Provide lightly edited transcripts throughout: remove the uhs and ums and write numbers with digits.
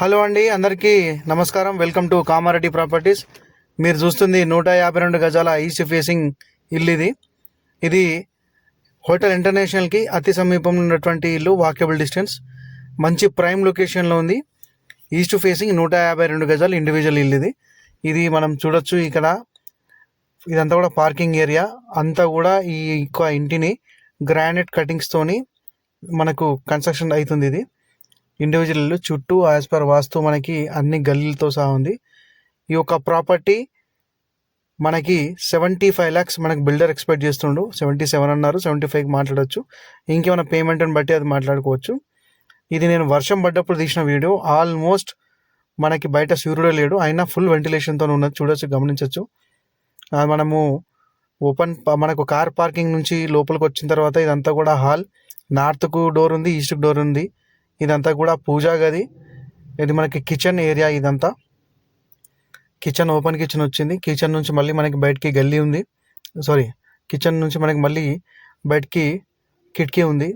Hello అండి, అందరికీ నమస్కారం. Welcome to Kamareddy properties. మీరు చూస్తుంది 152 గజాల ఈస్ట్ ఫేసింగ్ ఇల్లు. ఇది హోటల్ ఇంటర్నేషనల్కి అతి సమీపంలో ఉన్నటువంటి ఇల్లు. వాకబుల్ డిస్టెన్స్, మంచి ప్రైమ్ లొకేషన్లో ఉంది. ఈస్ట్ ఫేసింగ్ 152 గజాలు ఇండివిజువల్ ఇల్లు. ఇది మనం చూడొచ్చు. ఇక్కడ ఇదంతా కూడా పార్కింగ్ ఏరియా. అంతా కూడా ఈ ఇంటిని గ్రానైట్ కటింగ్స్తోని మనకు కన్స్ట్రక్షన్ అవుతుంది. ఇది ఇండివిజువల్ ఇల్లు. చుట్టూ యాజ్ పర్ వాస్తు మనకి అన్ని గల్లీలతో సహా ఉంది. ఈ యొక్క ప్రాపర్టీ మనకి 75 lakhs మనకి బిల్డర్ ఎక్స్పెక్ట్ చేస్తుండు. 77 అన్నారు, 75కి మాట్లాడవచ్చు. ఇంకేమైనా పేమెంట్ని బట్టి అది మాట్లాడుకోవచ్చు. ఇది నేను వర్షం పడ్డప్పుడు తీసిన వీడియో. ఆల్మోస్ట్ మనకి బయట సూర్యుడే లేడు, అయినా ఫుల్ వెంటిలేషన్తో ఉన్నది. చూడొచ్చు, గమనించవచ్చు. మనము మనకు కార్ పార్కింగ్ నుంచి లోపలికి వచ్చిన తర్వాత ఇదంతా కూడా హాల్. నార్త్కు డోర్ ఉంది, ఈస్ట్కు డోర్ ఉంది. ఇదంతా కూడా పూజా గది. ఇది మనకి కిచెన్ ఏరియా. ఇదంతా కిచెన్, ఓపెన్ కిచెన్ వచ్చింది. కిచెన్ నుంచి మళ్ళీ మనకి బయటికి గల్లీ ఉంది. కిచెన్ నుంచి మనకి మళ్ళీ బయటికి కిటికీ ఉంది.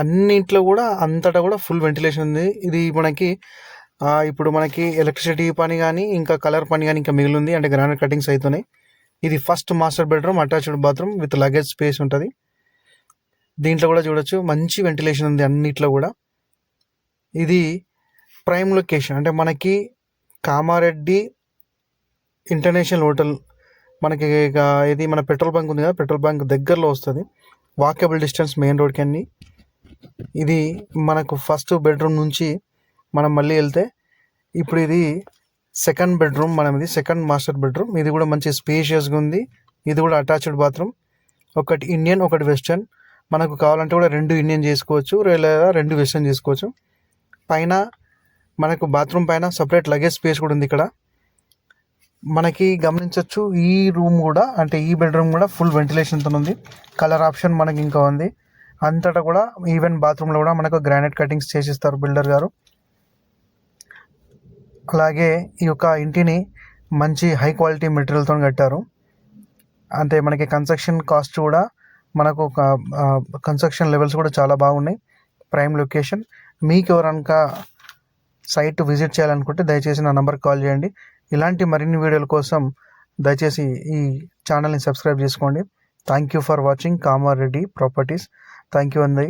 అన్నింట్లో కూడా అంతటా కూడా ఫుల్ వెంటిలేషన్ ఉంది. ఇది మనకి ఇప్పుడు మనకి ఎలక్ట్రిసిటీ పని కానీ ఇంకా కలర్ పని కానీ ఇంకా మిగిలింది, అంటే గ్రానైట్ కటింగ్స్ అవుతున్నాయి. ఇది first master bedroom, attached bathroom with luggage space ఉంటుంది. దీంట్లో కూడా చూడొచ్చు, మంచి వెంటిలేషన్ ఉంది అన్నిట్లో కూడా. ఇది ప్రైమ్ లొకేషన్, అంటే మనకి కామారెడ్డి ఇంటర్నేషనల్ హోటల్ మనకి ఇది మన పెట్రోల్ బంక్ ఉంది కదా, పెట్రోల్ బంక్ దగ్గరలో వస్తుంది. వాకబుల్ డిస్టెన్స్ మెయిన్ రోడ్కి అన్ని. ఇది మనకు ఫస్ట్ బెడ్రూమ్ నుంచి మనం మళ్ళీ వెళ్తే ఇప్పుడు ఇది సెకండ్ బెడ్రూమ్. ఇది సెకండ్ మాస్టర్ బెడ్రూమ్. ఇది కూడా మంచి స్పేషియస్గా ఉంది. ఇది కూడా అటాచ్డ్ బాత్రూమ్. ఒకటి ఇండియన్, ఒకటి వెస్టర్న్. మనకు కావాలంటే కూడా 2 ఇండియన్ చేసుకోవచ్చు, లేదా 2 వెస్టర్న్ చేసుకోవచ్చు. పైన మనకు బాత్రూమ్ పైన సపరేట్ లగేజ్ స్పేస్ కూడా ఉంది. ఇక్కడ మనకి గమనించవచ్చు. ఈ రూమ్ కూడా, అంటే ఈ బెడ్రూమ్ కూడా ఫుల్ వెంటిలేషన్తో ఉంది. కలర్ ఆప్షన్ మనకి ఇంకా ఉంది. అంతటా కూడా ఈవెన్ బాత్రూంలో కూడా మనకు గ్రానైట్ కటింగ్స్ చేసిస్తారు బిల్డర్ గారు. అలాగే ఈ యొక్క ఇంటిని మంచి హై క్వాలిటీ మెటీరియల్తో కట్టారు. అంటే మనకి కన్స్ట్రక్షన్ కాస్ట్ కూడా మనకు కన్స్ట్రక్షన్ లెవెల్స్ కూడా చాలా బాగున్నాయి. Prime location. మీకు ఎవరన్నా సైట్ విజిట్ చేయాలనుకుంటే దయచేసి నా నెంబర్కి కాల్ చేయండి. ఇలాంటి మరిన్ని వీడియోల కోసం దయచేసి ఈ ఛానల్ని సబ్స్క్రైబ్ చేసుకోండి. Thank you for watching Kamareddy properties. Thank you అండి.